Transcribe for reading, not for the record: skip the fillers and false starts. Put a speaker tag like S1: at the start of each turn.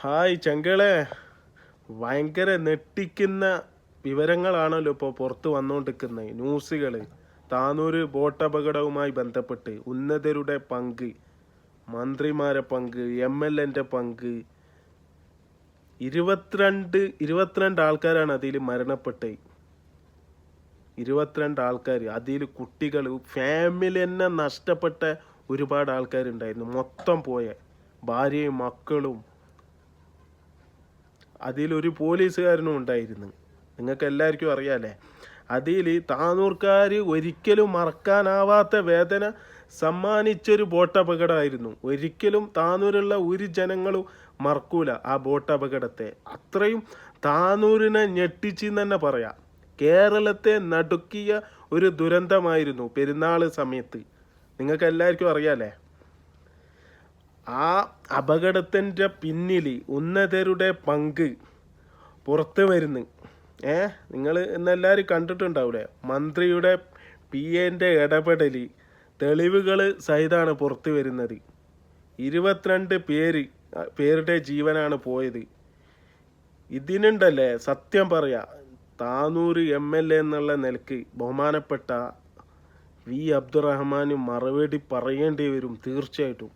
S1: Hi ചങ്കളെ, ഭയങ്കര നെട്ടിക്കുന്ന വിവരങ്ങളാണല്ലോ ഇപ്പോൾ പുറത്ത് വന്നുകൊണ്ടിരിക്കുന്നത്. ന്യൂസുകൾ, താനൂർ ബോട്ട് അപകടവുമായി ബന്ധപ്പെട്ട് ഉന്നതരുടെ പങ്ക്, മന്ത്രിമാരെ പങ്ക്, MLA പങ്ക്, 22 ആൾക്കാരാണ് അതിൽ മരണപ്പെട്ടത്. 22 ആൾക്കാർ, അതിൽ കുട്ടികൾ, ഫാമിലി തന്നെ നഷ്ടപ്പെട്ട ഒരുപാട് ആൾക്കാരുണ്ടായിരുന്നു. മൊത്തം പോയ ഭാര്യയും മക്കളും, അതിലൊരു പോലീസുകാരനും ഉണ്ടായിരുന്നു. നിങ്ങൾക്ക് എല്ലാവർക്കും അറിയാലേ. അതിൽ താനൂർക്കാർ ഒരിക്കലും മറക്കാനാവാത്ത വേദന സമ്മാനിച്ചൊരു ബോട്ട് അപകടമായിരുന്നു. ഒരിക്കലും താനൂരുള്ള ഒരു ജനങ്ങളും മറക്കൂല ആ ബോട്ട് അപകടത്തെ. അത്രയും താനൂരിനെ ഞെട്ടിച്ചെന്ന് തന്നെ പറയാം. കേരളത്തെ നടുക്കിയ ഒരു ദുരന്തമായിരുന്നു പെരുന്നാൾ സമയത്ത്. നിങ്ങൾക്ക് എല്ലാവർക്കും അറിയാലേ. ആ അപകടത്തിൻ്റെ പിന്നിൽ ഉന്നതരുടെ പങ്ക് പുറത്ത് വരുന്നു. നിങ്ങൾ ഇന്നെല്ലാവരും കണ്ടിട്ടുണ്ടാവില്ലേ. മന്ത്രിയുടെ PA ഇടപെടൽ തെളിവുകൾ സഹിതമാണ് പുറത്ത് വരുന്നത്. 22 പേരുടെ ജീവനാണ് പോയത്. ഇതിനുണ്ടല്ലേ സത്യം പറയാ, താനൂർ MLA എന്നുള്ള നിലക്ക് ബഹുമാനപ്പെട്ട V. അബ്ദുറഹ്മാന് മറുപടി പറയേണ്ടി വരും തീർച്ചയായിട്ടും.